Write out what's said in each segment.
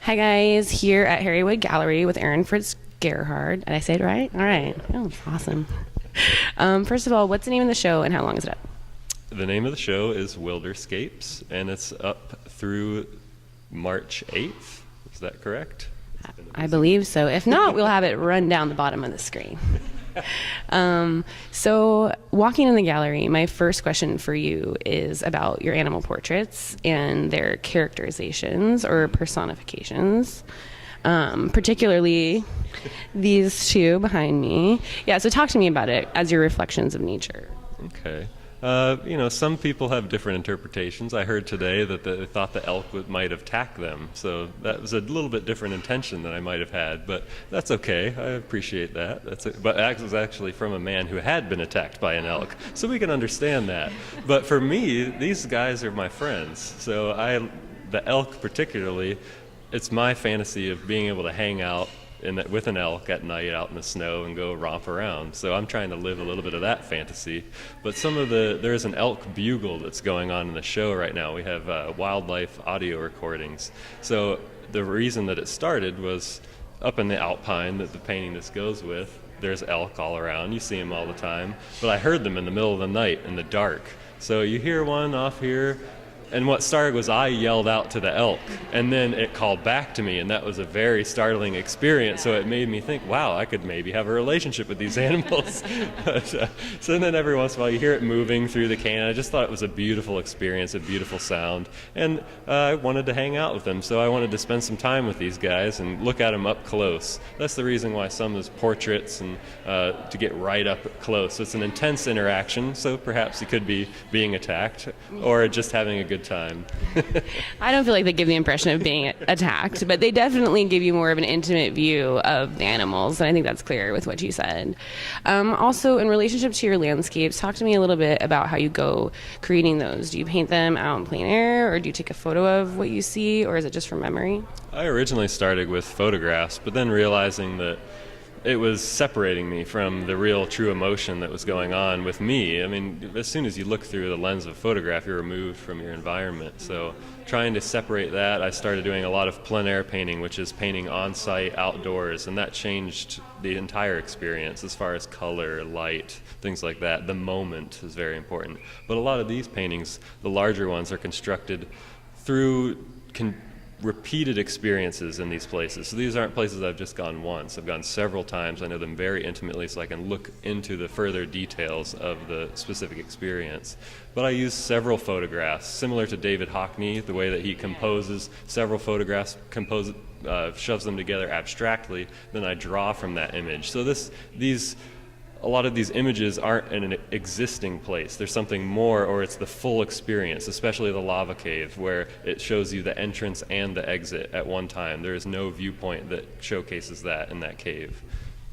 Hi guys, here at Harrywood Gallery with Aaron Fritz Gerhard. Did I say it right? All right. Oh, awesome. First of all, what's the name of the show and how long is it up? The name of the show is Wilderscapes, and it's up through March 8th. Is that correct? I believe so. If not, we'll have it run down the bottom of the screen. So walking in the gallery, my first question for you is about your animal portraits and their characterizations or personifications, particularly these two behind me. Yeah, so talk to me about it as your reflections of nature. Okay. Some people have different interpretations. I heard today that they thought the elk might have attacked them, so that was a little bit different intention than I might have had, but that's okay. I appreciate that. But that was actually from a man who had been attacked by an elk, so we can understand that. But for me, these guys are my friends, so the elk particularly, it's my fantasy of being able to hang out with an elk at night out in the snow and go romp around. So I'm trying to live a little bit of that fantasy. But there's an elk bugle that's going on in the show right now. We have wildlife audio recordings. So the reason that it started was up in the Alpine, that the painting this goes with, there's elk all around. You see them all the time. But I heard them in the middle of the night in the dark. So you hear one off here, and what started was I yelled out to the elk, and then it called back to me, and that was a very startling experience. So it made me think, wow, I could maybe have a relationship with these animals. So then every once in a while you hear it moving through the canyon. I just thought it was a beautiful experience, a beautiful sound, and I wanted to hang out with them. So I wanted to spend some time with these guys and look at them up close. That's the reason why some is portraits, and to get right up close. So it's an intense interaction, so perhaps it could be being attacked or just having a good time. I don't feel like they give the impression of being attacked, but they definitely give you more of an intimate view of the animals, and I think that's clear with what you said. Also, in relationship to your landscapes, talk to me a little bit about how you go creating those. Do you paint them out in plein air, or do you take a photo of what you see, or is it just from memory? I originally started with photographs, but then realizing that it was separating me from the real true emotion that was going on with me. I mean, as soon as you look through the lens of a photograph, you're removed from your environment. So trying to separate that, I started doing a lot of plein air painting, which is painting on-site outdoors, and that changed the entire experience as far as color, light, things like that. The moment is very important. But a lot of these paintings, the larger ones, are constructed through repeated experiences in these places. So these aren't places I've just gone once. I've gone several times. I know them very intimately, so I can look into the further details of the specific experience. But I use several photographs, similar to David Hockney, the way that he composes several photographs, shoves them together abstractly, then I draw from that image. So a lot of these images aren't in an existing place. There's something more, or it's the full experience, especially the lava cave, where it shows you the entrance and the exit at one time. There is no viewpoint that showcases that in that cave.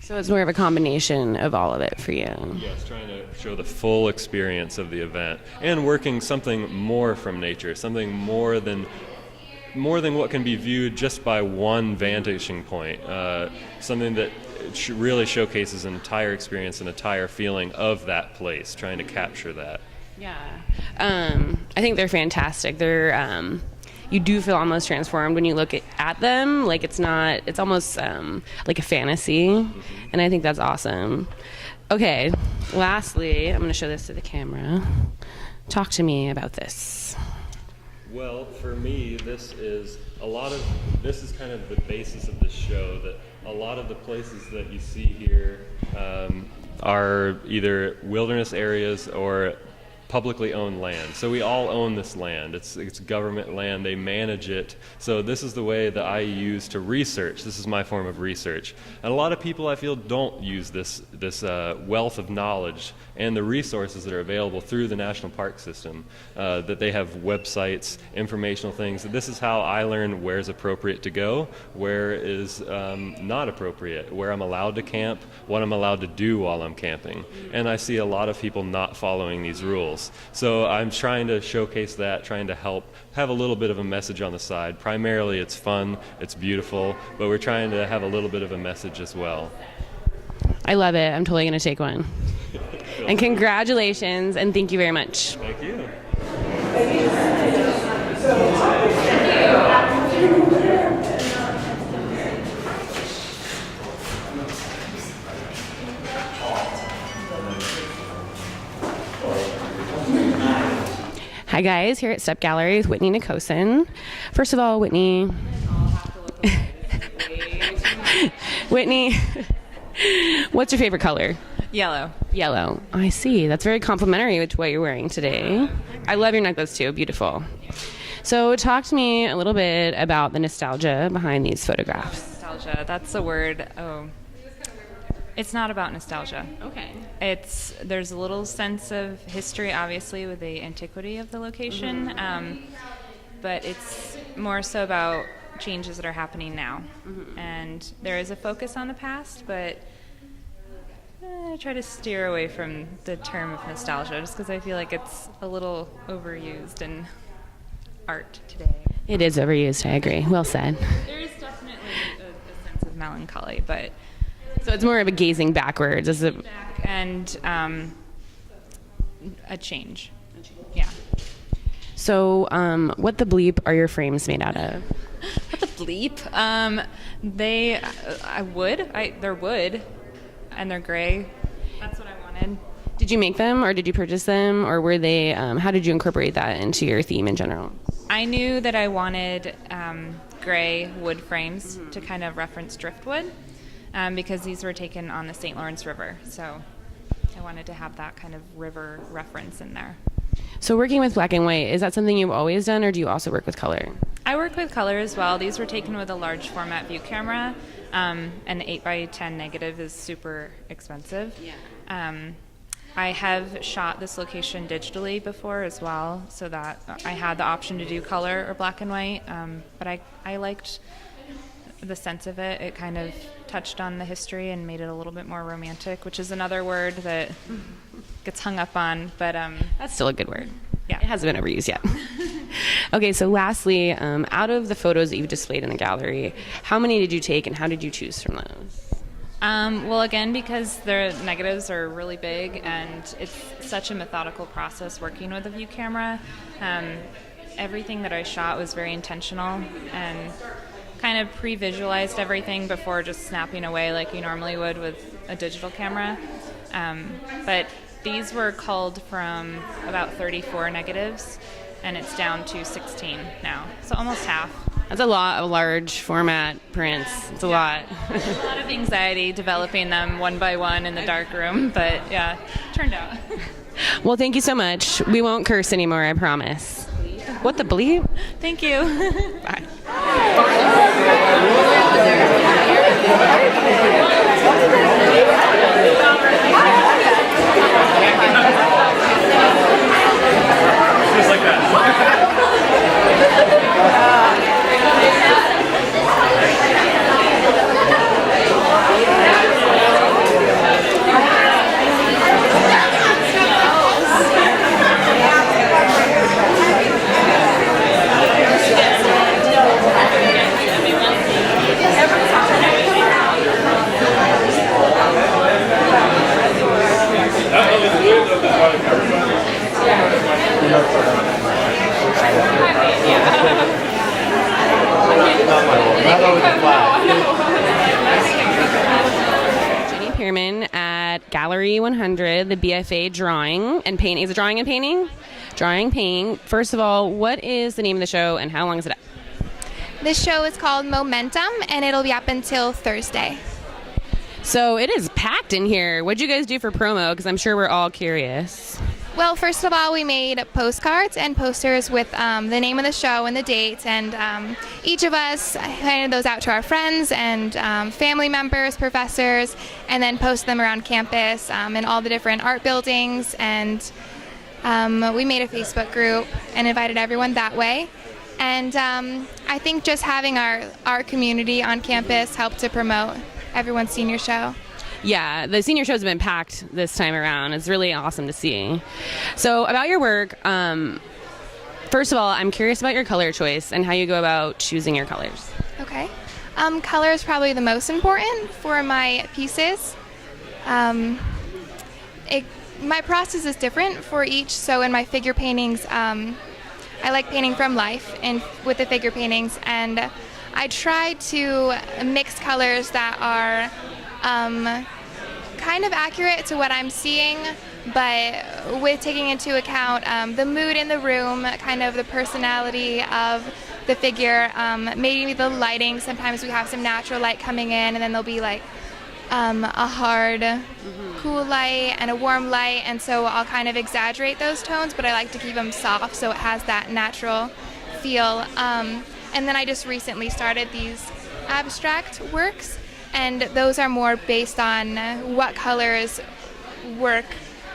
So it's more of a combination of all of it for you. Yes, trying to show the full experience of the event and working something more from nature, something more than what can be viewed just by one vanishing point, something that really showcases an entire experience, an entire feeling of that place, trying to capture that. Yeah. I think they're fantastic. You do feel almost transformed when you look at them. Like it's almost like a fantasy, and I think that's awesome. Okay, lastly, I'm going to show this to the camera. Talk to me about this. Well, for me, this is kind of the basis of this show, that a lot of the places that you see here are either wilderness areas or publicly owned land. So we all own this land. It's government land. They manage it. So this is the way that I use to research. This is my form of research. And a lot of people, I feel, don't use this wealth of knowledge and the resources that are available through the National Park System, that they have websites, informational things. This is how I learn where's appropriate to go, where is not appropriate, where I'm allowed to camp, what I'm allowed to do while I'm camping. And I see a lot of people not following these rules. So I'm trying to showcase that, trying to have a little bit of a message on the side. Primarily it's fun, it's beautiful, but we're trying to have a little bit of a message as well. I love it. I'm totally going to take one. And congratulations, and thank you very much. Thank you. Thank you. Hi guys, here at Step Gallery with Whitney Nicosin. First of all, Whitney, Whitney, what's your favorite color? Yellow. Yellow. I see. That's very complimentary to what you're wearing today. I love your necklace too. Beautiful. So talk to me a little bit about the nostalgia behind these photographs. Nostalgia. That's the word. Oh. It's not about nostalgia. Okay. There's a little sense of history, obviously, with the antiquity of the location, but it's more so about changes that are happening now. And there is a focus on the past, but I try to steer away from the term of nostalgia just because I feel like it's a little overused in art today. It is overused, I agree. Well said. There is definitely a sense of melancholy, but So it's more of a gazing backwards. and a change. Yeah. So what the bleep are your frames made out of? What the bleep? They're wood, and they're gray. That's what I wanted. Did you make them or did you purchase them or were they, how did you incorporate that into your theme in general? I knew that I wanted gray wood frames to kind of reference driftwood because these were taken on the St. Lawrence River. So I wanted to have that kind of river reference in there. So working with black and white, is that something you've always done or do you also work with color? I work with color as well. These were taken with a large format view camera. An 8x10 negative is super expensive. Yeah. I have shot this location digitally before as well, so that I had the option to do color or black and white, but I liked the sense of it. It kind of touched on the history and made it a little bit more romantic, which is another word that gets hung up on, but that's still a good word. Yeah. It hasn't been overused yet. Okay, so lastly, out of the photos that you've displayed in the gallery, how many did you take and how did you choose from those? Well, again, because the negatives are really big and it's such a methodical process working with a view camera, everything that I shot was very intentional and kind of pre-visualized everything before just snapping away like you normally would with a digital camera. But these were culled from about 34 negatives, and it's down to 16 now, so almost half. That's a lot of large format prints. It's a lot. A lot of anxiety developing them one by one in the dark room, but yeah, turned out. Well, thank you so much. We won't curse anymore, I promise. What the bleep? Thank you. Bye. Just like that. Jenny Pearman at Gallery 100, the BFA Drawing and Painting. Is it Drawing and Painting? Drawing, Painting. First of all, what is the name of the show and how long is it up? This show is called Momentum, and it'll be up until Thursday. So it is packed in here. What'd you guys do for promo? Because I'm sure we're all curious. Well, first of all, we made postcards and posters with the name of the show and the dates, and each of us handed those out to our friends and family members, professors, and then posted them around campus in all the different art buildings, and we made a Facebook group and invited everyone that way. And I think just having our community on campus helped to promote everyone's senior show. Yeah, the senior shows have been packed this time around. It's really awesome to see. So about your work, first of all, I'm curious about your color choice and how you go about choosing your colors. Okay. Color is probably the most important for my pieces. My process is different for each, so in my figure paintings, I like painting from life and with the figure paintings, and I try to mix colors that are kind of accurate to what I'm seeing, but with taking into account the mood in the room, kind of the personality of the figure, maybe the lighting. Sometimes we have some natural light coming in, and then there'll be like a hard, cool light and a warm light, and so I'll kind of exaggerate those tones, but I like to keep them soft so it has that natural feel. And then I just recently started these abstract works, and those are more based on what colors work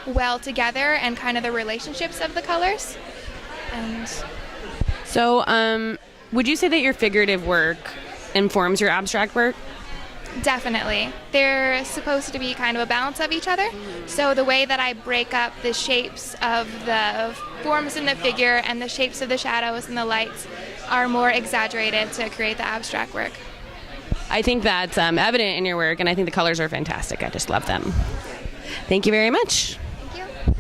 well together and kind of the relationships of the colors. And So, would you say that your figurative work informs your abstract work? definitely. They're supposed to be kind of a balance of each other. So the way that I break up the shapes of the forms in the figure and the shapes of the shadows and the lights are more exaggerated to create the abstract work. I think that's evident in your work, and I think the colors are fantastic. I just love them. Thank you very much. Thank you.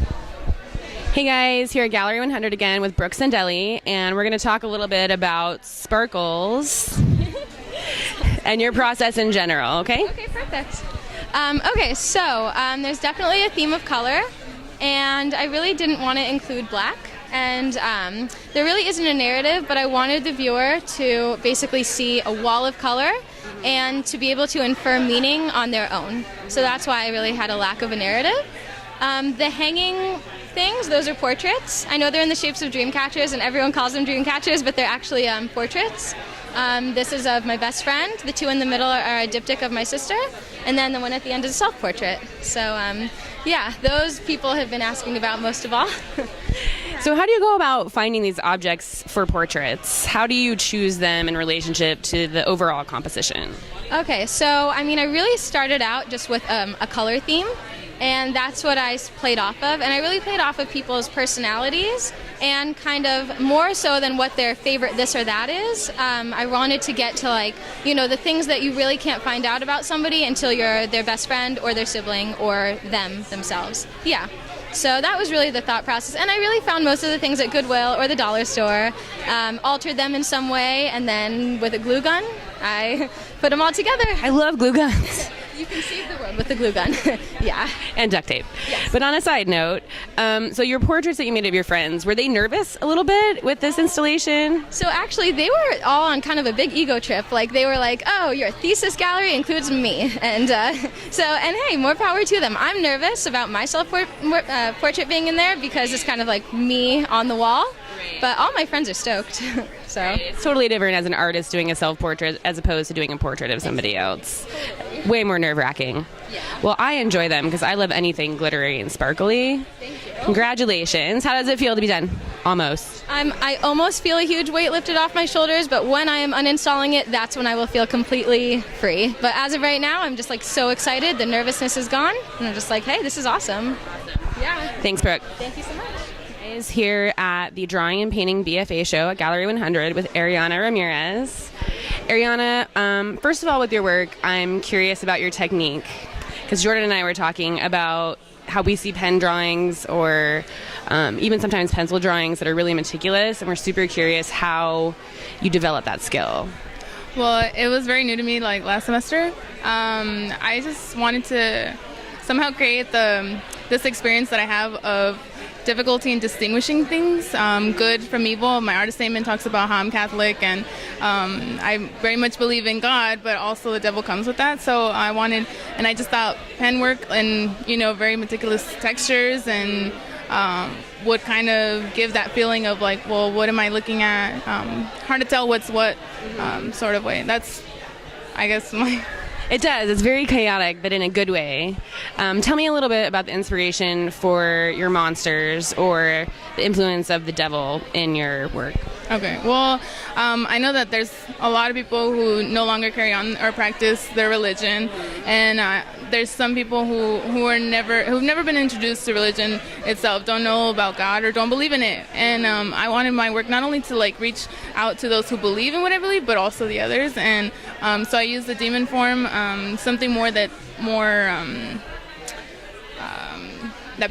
Hey guys, here at Gallery 100 again with Brooks and Deli, and we're going to talk a little bit about sparkles and your process in general, okay? Okay, perfect. So there's definitely a theme of color, and I really didn't want to include black. And there really isn't a narrative, but I wanted the viewer to basically see a wall of color and to be able to infer meaning on their own. So that's why I really had a lack of a narrative. The hanging things, those are portraits. I know they're in the shapes of dream catchers, and everyone calls them dream catchers, but they're actually portraits. This is of my best friend. The two in the middle are a diptych of my sister, and then the one at the end is a self-portrait. So yeah, those people have been asking about most of all. So how do you go about finding these objects for portraits? How do you choose them in relationship to the overall composition? Okay, so I really started out just with a color theme, and that's what I played off of. And I really played off of people's personalities, and kind of more so than what their favorite this or that is. I wanted to get to the things that you really can't find out about somebody until you're their best friend or their sibling or them themselves. Yeah. So that was really the thought process, and I really found most of the things at Goodwill or the dollar store, altered them in some way, and then with a glue gun, I put them all together. I love glue guns. You can save the world with the glue gun. Yeah. And duct tape. Yes. But on a side note, so your portraits that you made of your friends, were they nervous a little bit with this installation? So actually, they were all on kind of a big ego trip. Like, they were like, oh, your thesis gallery includes me. And and hey, more power to them. I'm nervous about my self-portrait being in there because it's kind of like me on the wall. But all my friends are stoked. So It's totally different as an artist doing a self-portrait as opposed to doing a portrait of somebody else. Way more nerve-wracking. Yeah. Well, I enjoy them because I love anything glittery and sparkly. Thank you. Congratulations. How does it feel to be done? Almost. I almost feel a huge weight lifted off my shoulders, but when I am uninstalling it, that's when I will feel completely free. But as of right now, I'm just so excited. The nervousness is gone, and I'm just like, hey, this is awesome. Yeah. Thanks, Brooke. Thank you so much. Is here at the Drawing and Painting BFA show at Gallery 100 with Ariana Ramirez. Ariana, first of all, with your work, I'm curious about your technique, because Jordan and I were talking about how we see pen drawings or even sometimes pencil drawings that are really meticulous, and we're super curious how you develop that skill. Well, it was very new to me last semester. I just wanted to somehow create this experience that I have of difficulty in distinguishing things, good from evil. My artist statement talks about how I'm Catholic, and I very much believe in God, but also the devil comes with that. So I just thought pen work and very meticulous textures and would kind of give that feeling of well, what am I looking at? Hard to tell what's what, sort of way. That's, I guess, my. It does. It's very chaotic, but in a good way. Tell me a little bit about the inspiration for your monsters or the influence of the devil in your work. Okay. Well, I know that there's a lot of people who no longer carry on or practice their religion, and there's some people who've never been introduced to religion itself, don't know about God or don't believe in it. And I wanted my work not only to reach out to those who believe in what I believe, but also the others. And so I used the demon form, something more that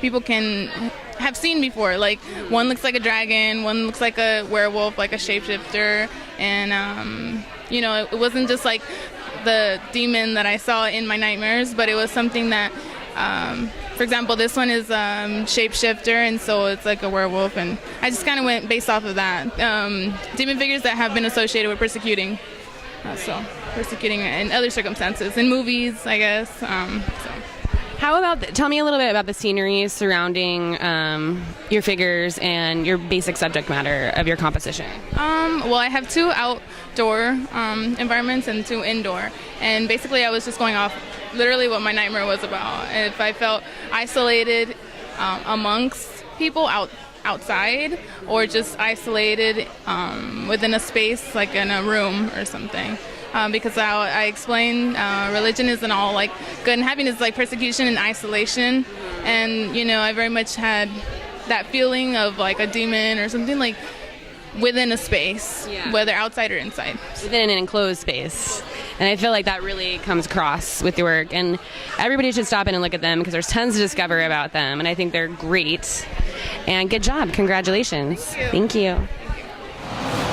people can have seen before. One looks like a dragon, one looks like a werewolf, like a shapeshifter, and it wasn't just the demon that I saw in my nightmares, but it was something that for example, this one is shapeshifter, and so it's like a werewolf, and I just kind of went based off of that. Demon figures that have been associated with persecuting in other circumstances, in movies, I guess. How about, tell me a little bit about the scenery surrounding your figures and your basic subject matter of your composition. Well, I have 2 outdoor environments and 2 indoor, and basically I was just going off literally what my nightmare was about. If I felt isolated amongst people outside, or just isolated within a space, like in a room or something. Because I explain religion isn't all like good and happiness, like persecution and isolation. And, I very much had that feeling of like a demon or something like within a space, whether outside or inside. Within an enclosed space. And I feel like that really comes across with your work. And everybody should stop in and look at them because there's tons to discover about them. And I think they're great. And good job. Congratulations. Thank you. Thank you.